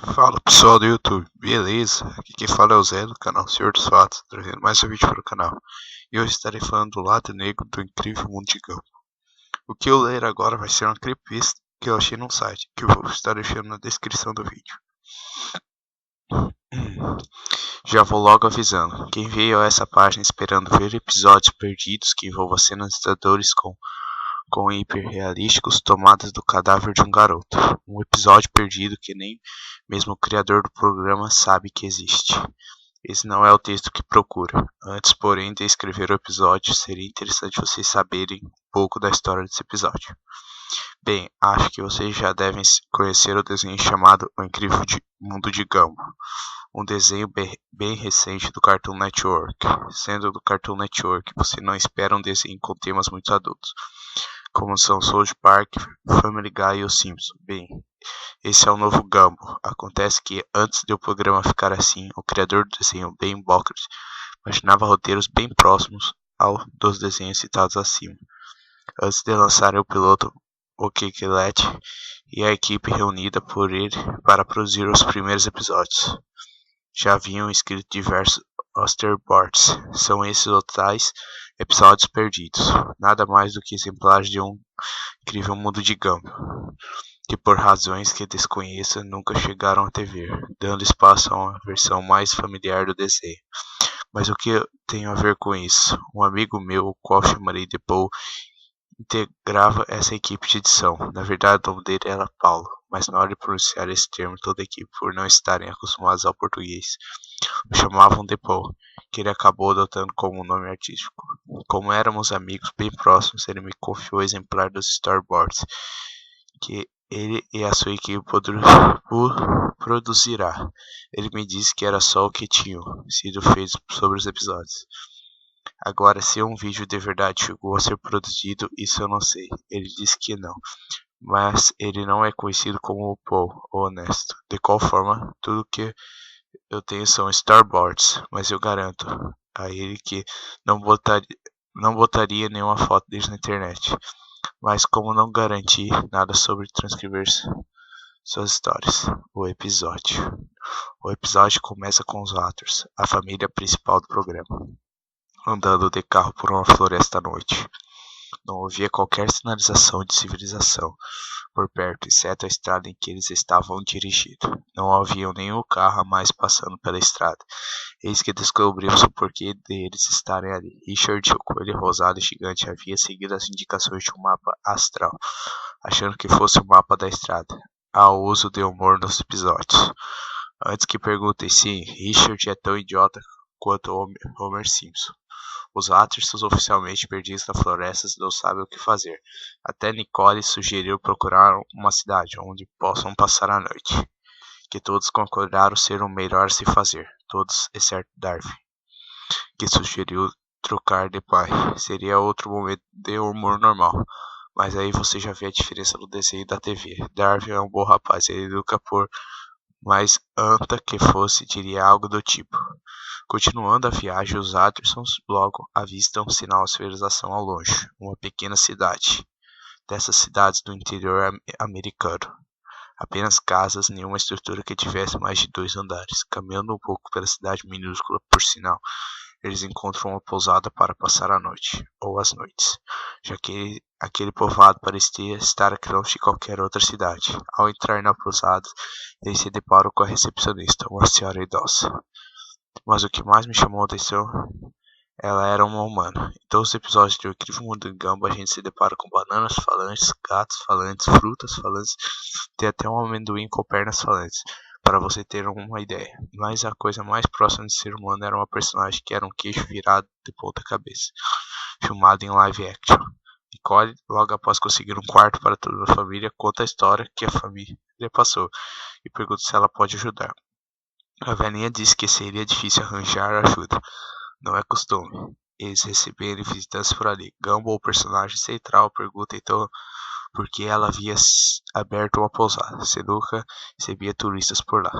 Fala pessoal do YouTube, beleza? Aqui quem fala é o Zé do canal Senhor dos Fatos, trazendo mais um vídeo para o canal. E hoje estarei falando do lado negro do incrível mundo de Gumball. O que eu ler agora vai ser uma creepypasta que eu achei num site, que eu vou estar deixando na descrição do vídeo. Já vou logo avisando, quem veio a essa página esperando ver episódios perdidos que envolvam cenas assustadores com hiperrealísticos tomadas do cadáver de um garoto. Um episódio perdido que nem mesmo o criador do programa sabe que existe. Esse não é o texto que procura. Antes, porém, de escrever o episódio, seria interessante vocês saberem um pouco da história desse episódio. Bem, acho que vocês já devem conhecer o desenho chamado O Incrível Mundo de Gumball. Um desenho bem recente do Cartoon Network. Sendo do Cartoon Network, você não espera um desenho com temas muito adultos, como são South Park, Family Guy e Os Simpsons. Bem, esse é o novo Gumball. Acontece que, antes de o programa ficar assim, o criador do desenho, Ben Bokert, imaginava roteiros bem próximos ao dos desenhos citados acima. Antes de lançar o piloto, o Kekelet e a equipe reunida por ele para produzir os primeiros episódios já haviam escrito diversos storyboards. São esses os tais episódios perdidos, nada mais do que exemplares de um incrível mundo de Gumball, que por razões que desconheça nunca chegaram a TV, dando espaço a uma versão mais familiar do desenho. Mas o que eu tenho a ver com isso? Um amigo meu, o qual chamarei de Paul, integrava essa equipe de edição. Na verdade, o nome dele era Paulo, mas na hora de pronunciar esse termo, toda a equipe, por não estarem acostumados ao português, o chamavam de Paul, que ele acabou adotando como nome artístico. Como éramos amigos bem próximos, ele me confiou o exemplar dos storyboards, que ele e a sua equipe produzirá. Ele me disse que era só o que tinham sido feito sobre os episódios. Agora, se um vídeo de verdade chegou a ser produzido, isso eu não sei. Ele disse que não. Mas ele não é conhecido como o Paul, o honesto. De qual forma, tudo que eu tenho são storyboards, mas eu garanto a ele que não botaria nenhuma foto deles na internet. Mas como não garanti nada sobre transcrever suas histórias. O episódio começa com os Ratters, a família principal do programa, andando de carro por uma floresta à noite. Não havia qualquer sinalização de civilização por perto, exceto a estrada em que eles estavam dirigindo. Não havia nenhum carro a mais passando pela estrada. Eis que descobrimos o porquê deles estarem ali. Richard, o coelho rosado e gigante, havia seguido as indicações de um mapa astral, achando que fosse o mapa da estrada. Há o uso de humor nos episódios. Antes que perguntem, sim, Richard é tão idiota quanto Homer Simpson. Os Athertons, oficialmente perdidos na floresta, não sabem o que fazer. Até Nicole sugeriu procurar uma cidade onde possam passar a noite, que todos concordaram ser o melhor a se fazer, todos exceto Darwin, que sugeriu trocar de pai. Seria outro momento de humor normal, mas aí você já vê a diferença do desenho da TV. Darwin é um bom rapaz, ele nunca por mais anta que fosse diria algo do tipo. Continuando a viagem, os Attersons logo avistam um sinal de civilização ao longe, uma pequena cidade. Dessas cidades do interior americano. Apenas casas, nenhuma estrutura que tivesse mais de 2 andares. Caminhando um pouco pela cidade minúscula, por sinal, eles encontram uma pousada para passar a noite, ou as noites, já que aquele povoado parecia estar a quilômetros de qualquer outra cidade. Ao entrar na pousada, eles se deparam com a recepcionista, uma senhora idosa. Mas o que mais me chamou a atenção, ela era uma humana. Em todos os episódios de O Incrível Mundo de Gumball, a gente se depara com bananas falantes, gatos falantes, frutas falantes, tem até um amendoim com pernas falantes, para você ter uma ideia. Mas a coisa mais próxima de ser humano era uma personagem que era um queixo virado de ponta cabeça, filmado em live action. Nicole, logo após conseguir um quarto para toda a família, conta a história que a família passou e pergunta se ela pode ajudar. A velhinha disse que seria difícil arranjar ajuda. Não é costume eles receberem visitantes por ali. Gumball, o personagem central, pergunta então por que ela havia aberto uma pousada, se nunca recebia turistas por lá.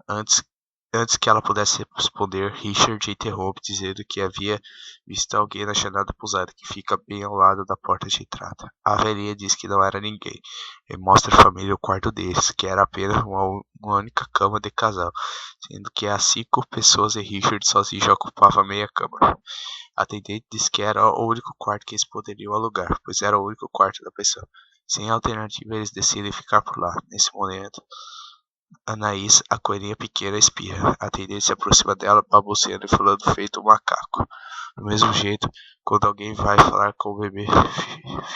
Antes Antes que ela pudesse responder, Richard interrompe, dizendo que havia visto alguém na janela da pousada, que fica bem ao lado da porta de entrada. A velhinha diz que não era ninguém, e mostra à família o quarto deles, que era apenas uma única cama de casal, sendo que há 5 pessoas e Richard sozinho já ocupava meia cama. A atendente disse que era o único quarto que eles poderiam alugar, pois era o único quarto da pensão. Sem alternativa, eles decidem ficar por lá. Nesse momento, Anaís, a coelhinha pequena, espirra. A atendente se aproxima dela, balbuciando e falando feito um macaco. Do mesmo jeito, quando alguém vai falar com o bebê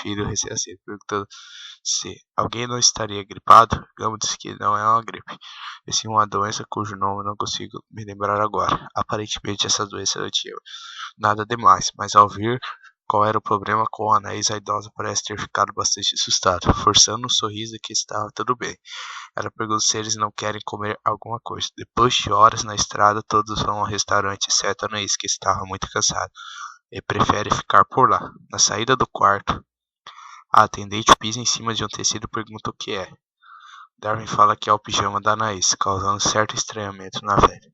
filho recém-nascido, perguntando se alguém não estaria gripado, Gamo diz que não é uma gripe, e sim uma doença cujo nome não consigo me lembrar agora. Aparentemente, essa doença não tinha nada demais, mas ao ver qual era o problema com a Anaís, a idosa parece ter ficado bastante assustada, forçando um sorriso de que estava tudo bem. Ela pergunta se eles não querem comer alguma coisa. Depois de horas na estrada, todos vão ao restaurante, exceto a Anaís, que estava muito cansada e prefere ficar por lá. Na saída do quarto, a atendente pisa em cima de um tecido e pergunta o que é. Darwin fala que é o pijama da Anaís, causando certo estranhamento na velha,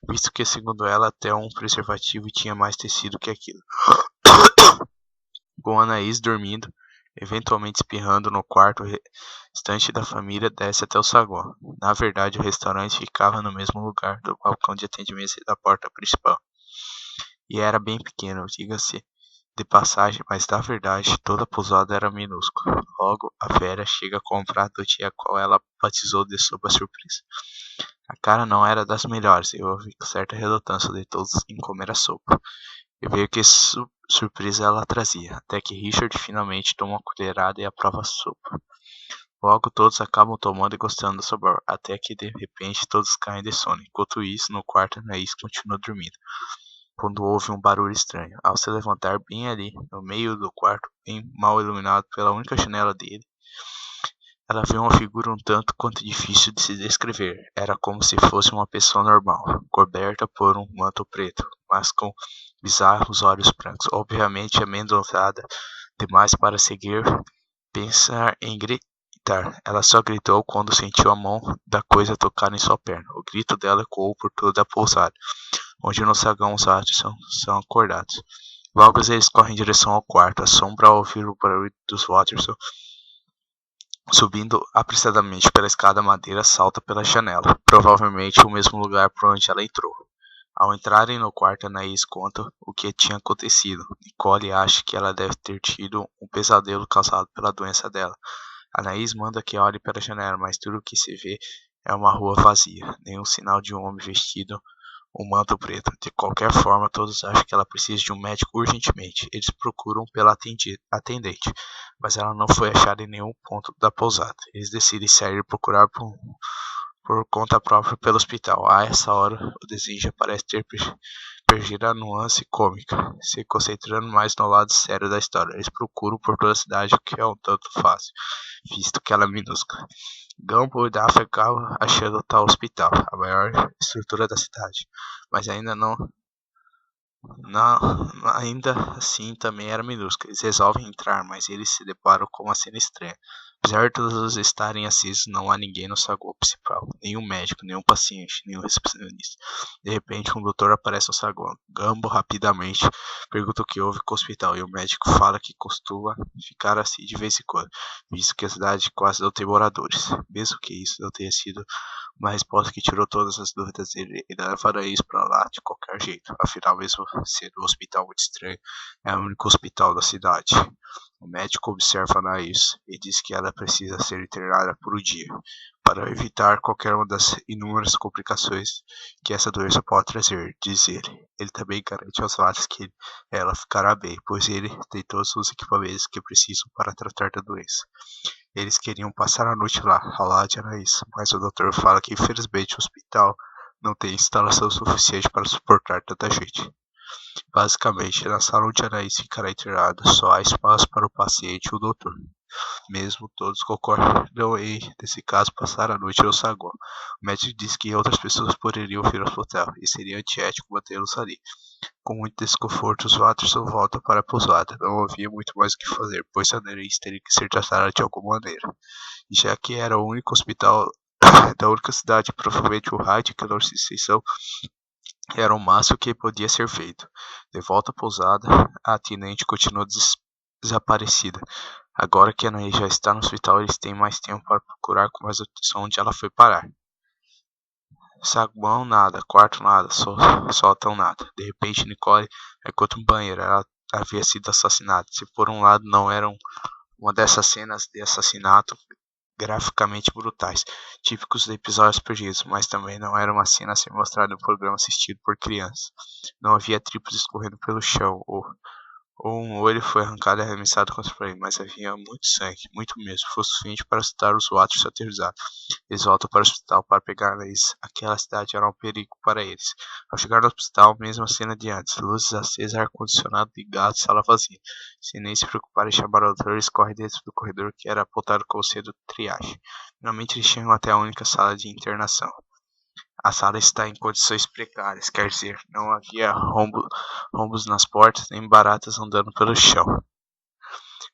visto que, segundo ela, até um preservativo tinha mais tecido que aquilo. Com Anaís dormindo, eventualmente espirrando no quarto, o restante da família desce até o saguão. Na verdade, o restaurante ficava no mesmo lugar do balcão de atendimento da porta principal. E era bem pequeno, diga-se de passagem, mas na verdade toda a pousada era minúscula. Logo, a velha chega com um prato do dia qual ela batizou de sopa surpresa. A cara não era das melhores, e houve certa relutância de todos em comer a sopa. E veio que surpresa ela trazia, até que Richard finalmente toma uma colherada e aprova a sopa. Logo todos acabam tomando e gostando do sabor, até que de repente todos caem de sono. Enquanto isso, no quarto, Anaís continua dormindo, quando houve um barulho estranho. Ao se levantar bem ali, no meio do quarto, bem mal iluminado pela única janela dele, ela viu uma figura um tanto quanto difícil de se descrever. Era como se fosse uma pessoa normal, coberta por um manto preto, mas com bizarros olhos brancos, obviamente amedrontada demais para seguir, pensar em gritar. Ela só gritou quando sentiu a mão da coisa tocar em sua perna. O grito dela ecoou por toda a pousada, onde no saguão os Watson são acordados. Logo eles correm em direção ao quarto. A sombra, ao ouvir o barulho dos Watson subindo apressadamente pela escada madeira, salta pela janela, provavelmente o mesmo lugar por onde ela entrou. Ao entrarem no quarto, Anaís conta o que tinha acontecido. Nicole acha que ela deve ter tido um pesadelo causado pela doença dela. Anaís manda que olhe pela janela, mas tudo o que se vê é uma rua vazia, nenhum sinal de um homem vestido um manto preto. De qualquer forma, todos acham que ela precisa de um médico urgentemente. Eles procuram pela atendente, mas ela não foi achada em nenhum ponto da pousada. Eles decidem sair e procurar por conta própria pelo hospital. A essa hora, o desenho já parece ter perdido a nuance cômica, se concentrando mais no lado sério da história. Eles procuram por toda a cidade, o que é um tanto fácil, visto que ela é minúscula. Gumball e Daffy acabam achando tal hospital, a maior estrutura da cidade, mas ainda assim também era minúscula. Eles resolvem entrar, mas eles se deparam com uma cena estranha. Apesar de todos estarem acesos, não há ninguém no saguão principal. Nenhum médico, nenhum paciente, nenhum recepcionista. De repente, um doutor aparece no saguão. Gumball rapidamente pergunta o que houve com o hospital, e o médico fala que costuma ficar assim de vez em quando, visto que a cidade quase não tem moradores. Mesmo que isso não tenha sido uma resposta que tirou todas as dúvidas dele, ele levará isso para lá de qualquer jeito. Afinal, mesmo sendo um hospital muito estranho, é o único hospital da cidade. O médico observa Anaís e diz que ela precisa ser internada por um dia, para evitar qualquer uma das inúmeras complicações que essa doença pode trazer, diz ele. Ele também garante aos lados que ela ficará bem, pois ele tem todos os equipamentos que precisam para tratar da doença. Eles queriam passar a noite lá, ao lado de Anaís, mas o doutor fala que infelizmente o hospital não tem instalação suficiente para suportar tanta gente. Basicamente, na sala onde Anaís ficará internada, só há espaço para o paciente e o doutor. Mesmo todos concordam em, nesse caso, passar a noite no saguão. O médico diz que outras pessoas poderiam vir ao hospital e seria antiético mantê-los ali. Com muito desconforto, os Watson voltam para a pousada. Não havia muito mais o que fazer, pois Anaís teria que ser tratada de alguma maneira. E já que era o único hospital da única cidade, provavelmente o raio de calor de extinção era o máximo que podia ser feito. De volta à pousada, a tenente continuou desaparecida. Agora que a Anaís já está no hospital, eles têm mais tempo para procurar com mais atenção onde ela foi parar. Saguão nada, quarto nada, sótão nada. De repente, Nicole encontra um banheiro. Ela havia sido assassinada. Se por um lado não era uma dessas cenas de assassinato graficamente brutais, típicos de episódios perdidos, mas também não era uma cena a ser mostrada em um programa assistido por crianças. Não havia tripos escorrendo pelo chão, ou um olho foi arrancado e arremessado contra o frame, mas havia muito sangue, muito mesmo, foi o suficiente para assustar os Watchers aterrorizados. Eles voltam para o hospital para pegar eles. Aquela cidade era um perigo para eles. Ao chegar no hospital, mesma cena de antes, luzes acesas, ar-condicionado ligado, sala vazia. Sem nem se preocupar em chamar o doutor, eles correm dentro do corredor que era apontado como sendo triagem. Finalmente eles chegam até a única sala de internação. A sala está em condições precárias, quer dizer, não havia rombos nas portas nem baratas andando pelo chão,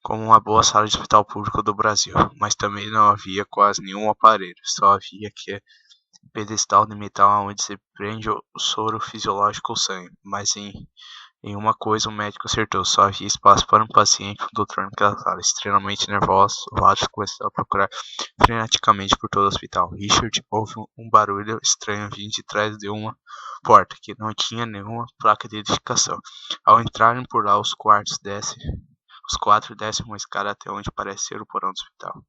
como uma boa sala de hospital público do Brasil, mas também não havia quase nenhum aparelho, só havia que pedestal de metal onde se prende o soro fisiológico ou sangue, mas em uma coisa o médico acertou, só havia espaço para um paciente, o doutor naquela sala, extremamente nervoso, o Watson começou a procurar freneticamente por todo o hospital. Richard ouve um barulho estranho vindo de trás de uma porta, que não tinha nenhuma placa de identificação. Ao entrarem por lá, os quatro descem uma escada até onde parece ser o porão do hospital.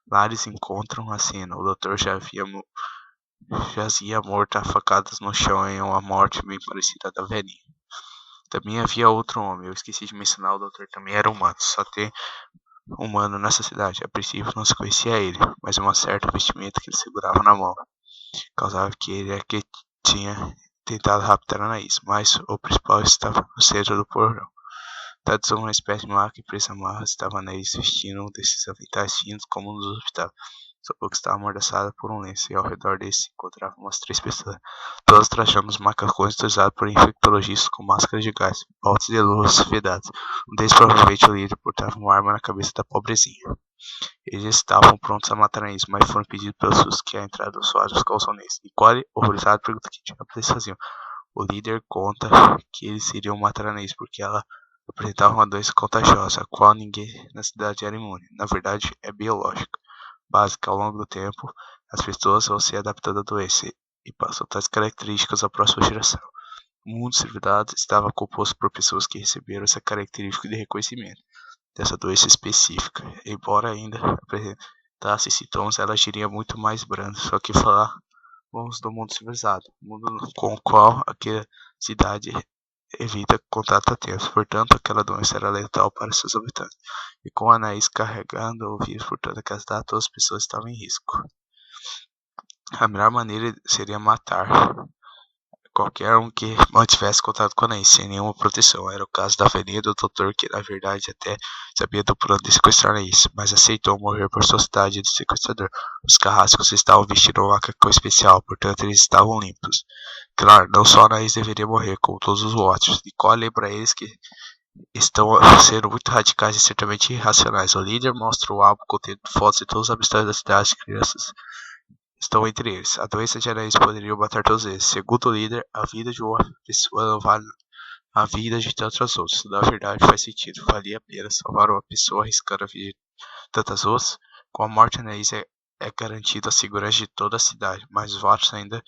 Lá eles encontram a cena, o doutor jazia morto a facadas no chão em uma morte bem parecida da velhinha. Também havia outro homem, eu esqueci de mencionar, o doutor também era humano, só tem humano nessa cidade. A princípio não se conhecia ele, mas uma certa vestimenta que ele segurava na mão causava que ele é que tinha tentado raptar a Anaís, mas o principal estava no centro do porão. Dados uma espécie de maca e presa amarra, estava a Anaís vestindo um desses aventais finos como nos hospitais. Sua boca estava amordaçada por um lenço, e ao redor dele se encontravam umas 3 pessoas, todas trajando os macacões utilizados por infectologistas com máscaras de gás, botas de luvas vedadas. Um deles, provavelmente o líder, portava uma arma na cabeça da pobrezinha. Eles estavam prontos a matar Anaís, mas foram impedidos pelos sustos que a entrada dos soldados causou neles. Nicole, horrorizada, pergunta o que diabos eles faziam. O líder conta que eles iriam matar Anaís porque ela apresentava uma doença contagiosa, a qual ninguém na cidade era imune. Na verdade, é biológica, básica. Ao longo do tempo, as pessoas vão se adaptando à doença e passam tais características à próxima geração. O mundo civilizado estava composto por pessoas que receberam essa característica de reconhecimento dessa doença específica. Embora ainda apresentasse sintomas, ela agiria muito mais branda, só que falávamos do mundo civilizado, mundo com o qual aquela cidade evita contato a tempo. Portanto, aquela doença era letal para seus habitantes. E com a Anaís carregando o vírus por toda aquela cidade, todas as pessoas estavam em risco. A melhor maneira seria matar qualquer um que mantivesse contato com a Anaís, sem nenhuma proteção. Era o caso da velhinha do doutor, que na verdade até sabia do plano de sequestrar a Anaís, mas aceitou morrer por sua cidade de sequestrador. Os carrascos estavam vestindo um macacão especial, portanto eles estavam limpos. Claro, não só a Anaís deveria morrer, como todos os outros. Nicole lembra eles que estão sendo muito radicais e certamente irracionais. O líder mostra o álbum contendo fotos de todos os habitantes da cidade, crianças estão entre eles. A doença de Anaís poderia matar todos eles. Segundo o líder, a vida de uma pessoa não vale a vida de tantas outras. Na verdade, faz sentido. Valia a pena salvar uma pessoa arriscando a vida de tantas outras. Com a morte de Anaís é garantido a segurança de toda a cidade, mas os votos ainda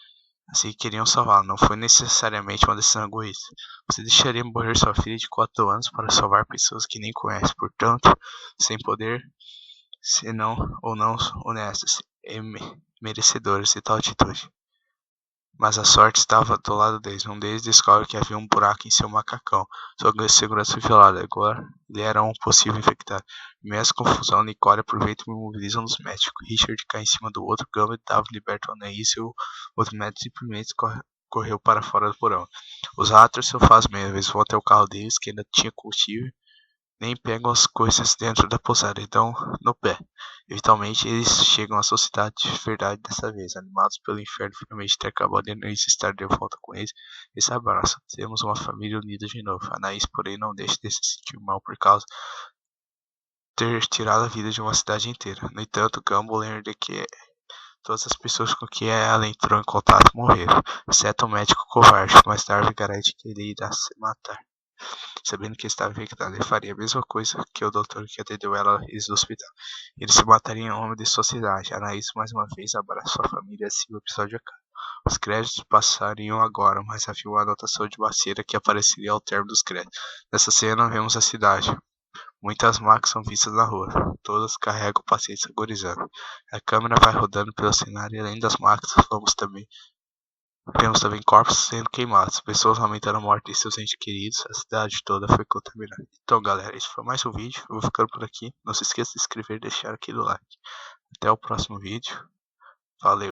assim queriam salvá-la. Não foi necessariamente uma decisão egoísta. Você deixaria morrer sua filha de 4 anos para salvar pessoas que nem conhece, portanto, sem poder, senão ou não honestas e merecedoras de tal atitude. Mas a sorte estava do lado deles. Um deles descobre que havia um buraco em seu macacão. Sua segurança foi violada. Agora ele era um possível infectado. Em meio à confusão, Nicole aproveita e mobiliza um dos médicos. Richard cai em cima do outro. Gambit dava liberta o Anaís e o outro médico simplesmente correu para fora do porão. Os ratos só fazem mesmo. Eles vão até o carro deles, que ainda tinha combustível, nem pegam as coisas dentro da pousada, então no pé. Eventualmente eles chegam à sociedade de verdade dessa vez, animados pelo inferno finalmente ter acabado de Anaís estar de volta com eles. Eles se abraçam, temos uma família unida de novo. Anaís, porém, não deixa de se sentir mal por causa de ter tirado a vida de uma cidade inteira. No entanto, Gumball lembra de que Todas as pessoas com quem ela entrou em contato morreram, exceto o médico covarde. Mais tarde garante que ele irá se matar. Sabendo que estava infectada, ele faria a mesma coisa que o doutor que atendeu ela do hospital. Ele se mataria em nome de sua cidade. Anaís mais uma vez abraça sua família assim o episódio acaba. Os créditos passariam agora, mas havia uma anotação de macieira que apareceria ao término dos créditos. Nessa cena vemos a cidade. Muitas macas são vistas na rua. Todas carregam pacientes agonizando. A câmera vai rodando pelo cenário e além das macas vemos também corpos sendo queimados, pessoas lamentando a morte de seus entes queridos, a cidade toda foi contaminada. Então galera, esse foi mais um vídeo, eu vou ficando por aqui, não se esqueça de se inscrever e deixar aqui do like. Até o próximo vídeo, valeu!